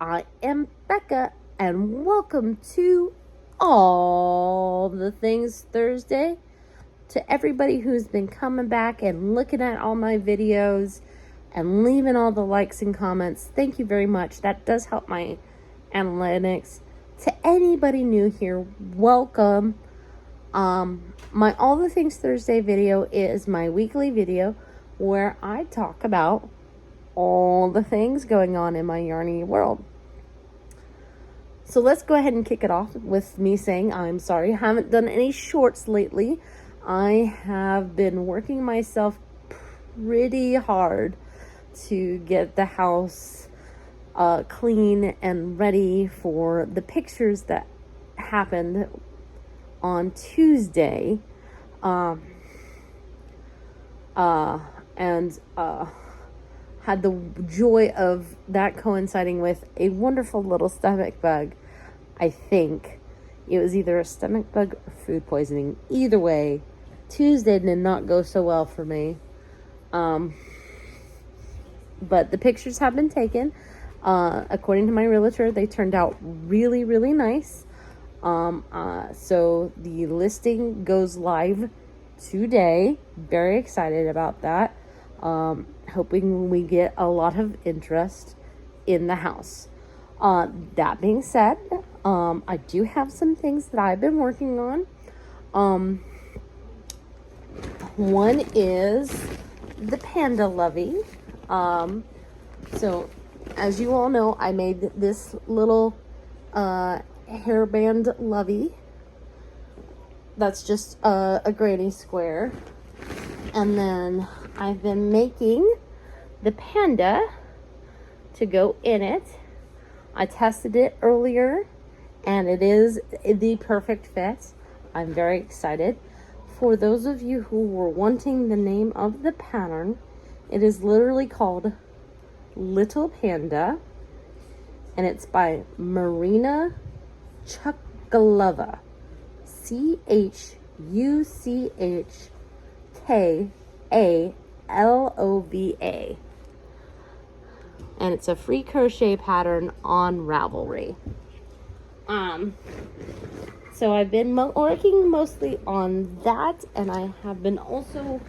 I am Becca, and welcome to All the Things Thursday. To everybody who's been coming back and looking at all my videos and leaving all the likes and comments, thank you very much. That does help my analytics. To anybody new here, welcome. My All the Things Thursday video is my weekly video where I talk about all the things going on in my yarny world. So let's go ahead and kick it off with me saying I'm sorry. I haven't done any shorts lately. I have been working myself pretty hard to get the house clean and ready for the pictures that happened on Tuesday. Had the joy of that coinciding with a wonderful little stomach bug. I think it was either a stomach bug or food poisoning. Either way, Tuesday did not go so well for me. But the pictures have been taken. According to my realtor, they turned out really, really nice. So the listing goes live today. Very excited about that. Hoping we get a lot of interest in the house. That being said, I do have some things that I've been working on. One is the panda lovey. So as you all know, I made this little hairband lovey. That's just a granny square. And then I've been making the panda to go in it. I tested it earlier and it is the perfect fit. I'm very excited. For those of you who were wanting the name of the pattern, it is literally called Little Panda, and it's by Marina Chuckalova. Chuckalova. And it's a free crochet pattern on Ravelry. So I've been working mostly on that, and I have been also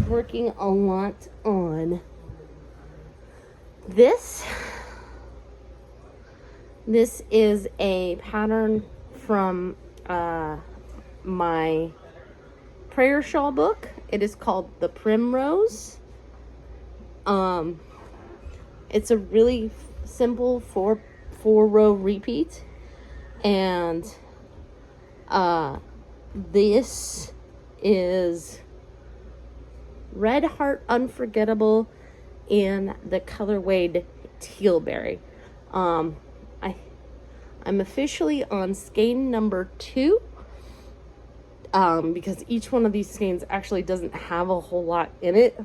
working a lot on this. This is a pattern from my prayer shawl book. It is called the Primrose. It's a really simple four row repeat, and this is Red Heart Unforgettable in the colorway Tealberry. I'm officially on skein number 2. Because each one of these skeins actually doesn't have a whole lot in it.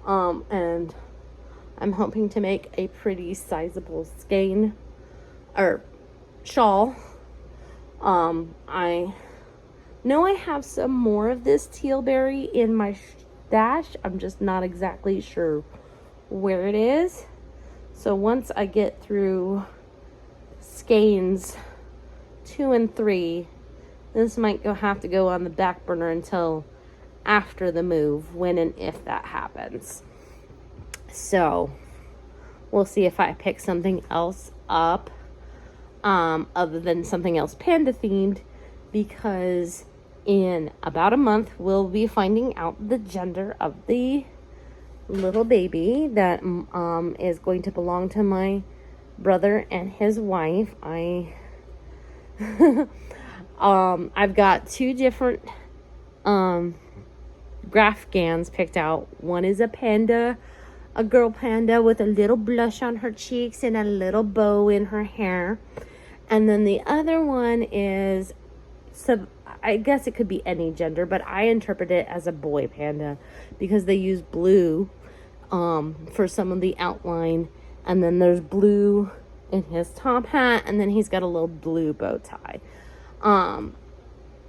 And I'm hoping to make a pretty sizable skein or shawl. I know I have some more of this Tealberry in my stash. I'm just not exactly sure where it is. So once I get through skeins 2 and 3, this might have to go on the back burner until after the move, when and if that happens. So we'll see if I pick something else up, other than something else panda themed, because in about a month we'll be finding out the gender of the little baby that is going to belong to my brother and his wife. I've got 2 different graph gans picked out. One is a panda, a girl panda with a little blush on her cheeks and a little bow in her hair. And then the other one is, I guess it could be any gender, but I interpret it as a boy panda because they use blue for some of the outline. And then there's blue in his top hat, and then he's got a little blue bow tie.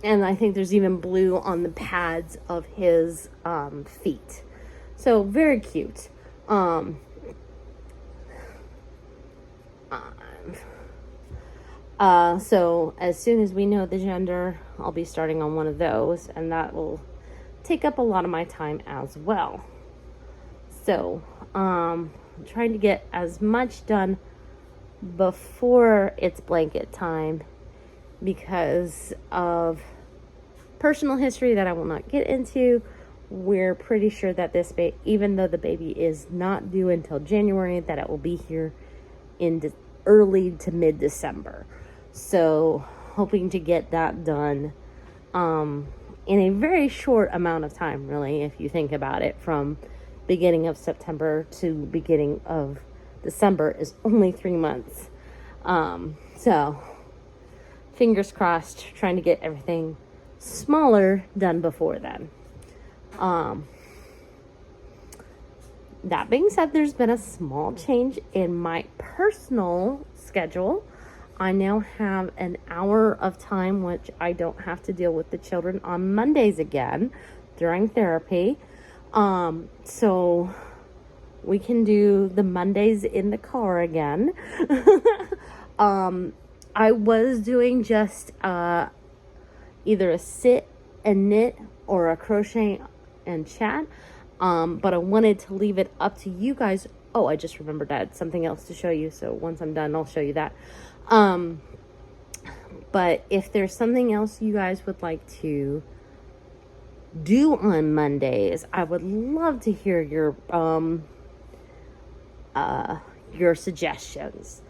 And I think there's even blue on the pads of his feet. So very cute. So as soon as we know the gender, I'll be starting on one of those, and that will take up a lot of my time as well. So, I'm trying to get as much done before it's blanket time because of personal history that I will not get into. We're pretty sure that this even though the baby is not due until January, that it will be here in early to mid-December. So, hoping to get that done in a very short amount of time, really, if you think about it. From beginning of September to beginning of December is only 3 months. So, fingers crossed, trying to get everything smaller done before then. That being said, there's been a small change in my personal schedule. I now have an hour of time, which I don't have to deal with the children on Mondays again during therapy. So we can do the Mondays in the car again. I was doing just either a sit and knit or a crochet and chat. But I wanted to leave it up to you guys. Oh, I just remembered that something else to show you. So once I'm done, I'll show you that. But if there's something else you guys would like to do on Mondays, I would love to hear your suggestions.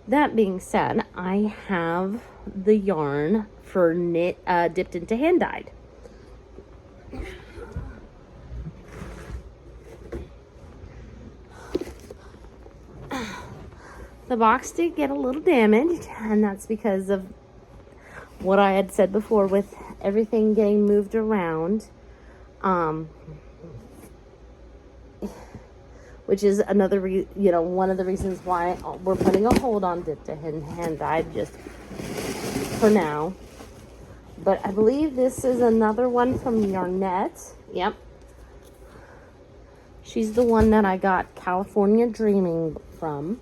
That being said, I have the yarn for knit dipped into hand dyed. The box did get a little damaged, and that's because of what I had said before with everything getting moved around. Which is another, one of the reasons why we're putting a hold on dip to hand dyed just for now. But I believe this is another one from Yarnette. Yep. She's the one that I got California Dreaming from.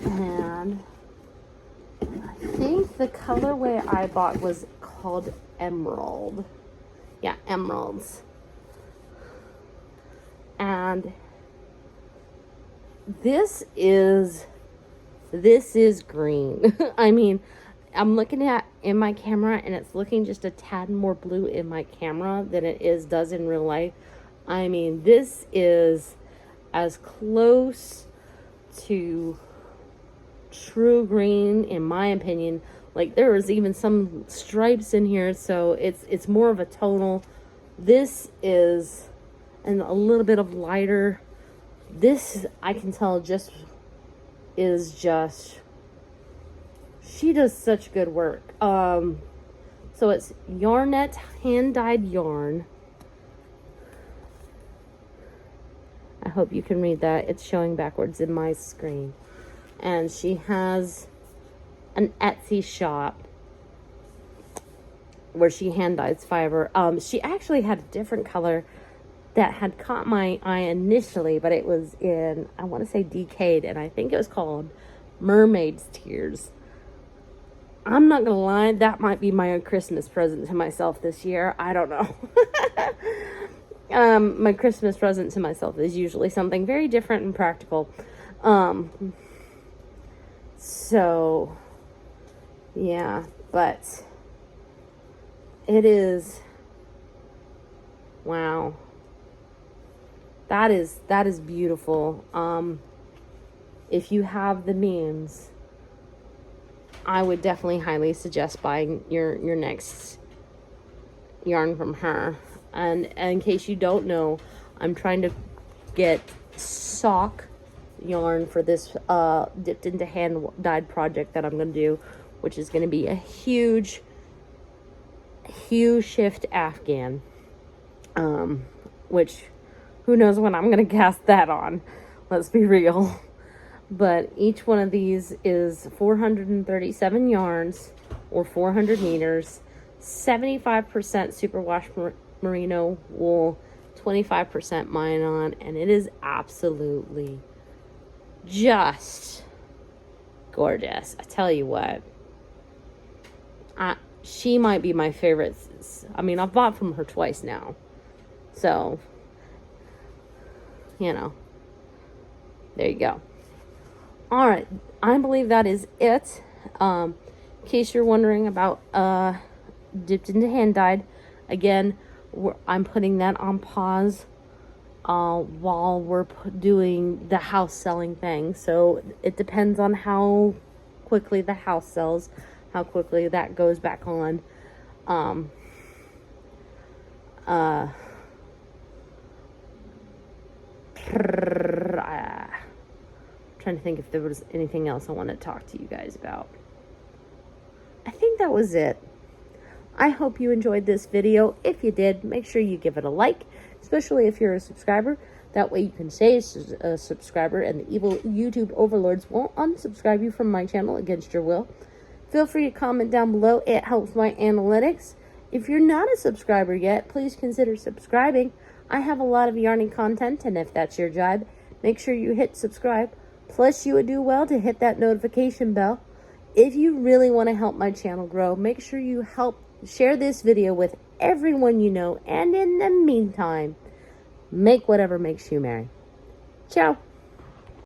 And I think the colorway I bought was called Emerald. Yeah, Emeralds. And this is green. I mean, I'm looking at in my camera and it's looking just a tad more blue in my camera than it does in real life. I mean, this is as close to true green in my opinion. Like, there is even some stripes in here, so it's more of a tonal. This is and a little bit of lighter. This I can tell she does such good work. So it's Yarnette hand dyed yarn. I hope you can read that. It's showing backwards in my screen. And she has an Etsy shop where she hand dyes fiber. She actually had a different color that had caught my eye initially, but it was in, I want to say Decayed, and I think it was called Mermaid's Tears. I'm not gonna lie, that might be my Christmas present to myself this year. I don't know. My Christmas present to myself is usually something very different and practical. So yeah, but it is, wow. That is beautiful. If you have the means, I would definitely highly suggest buying your next yarn from her. And in case you don't know, I'm trying to get sock yarn for this dipped into hand dyed project that I'm going to do, which is going to be a huge shift Afghan, which who knows when I'm going to cast that on, let's be real. But each one of these is 437 yarns or 400 meters, 75% superwash merino wool, 25% Myon, and it is absolutely just gorgeous. I tell you what, she might be my favorite. I mean, I've bought from her twice now, so you know, there you go. All right, I believe that is it. In case you're wondering about dipped into hand dyed, again, I'm putting that on pause while we're doing the house selling thing. So it depends on how quickly the house sells, how quickly that goes back on. Trying to think if there was anything else I want to talk to you guys about. I think that was it. I hope you enjoyed this video. If you did, make sure you give it a like, especially if you're a subscriber. That way you can stay a subscriber and the evil YouTube overlords won't unsubscribe you from my channel against your will. Feel free to comment down below. It helps my analytics. If you're not a subscriber yet, please consider subscribing. I have a lot of yarny content, and if that's your job, make sure you hit subscribe. Plus, you would do well to hit that notification bell. If you really want to help my channel grow, make sure you share this video with everyone you know. And in the meantime, make whatever makes you merry. Ciao.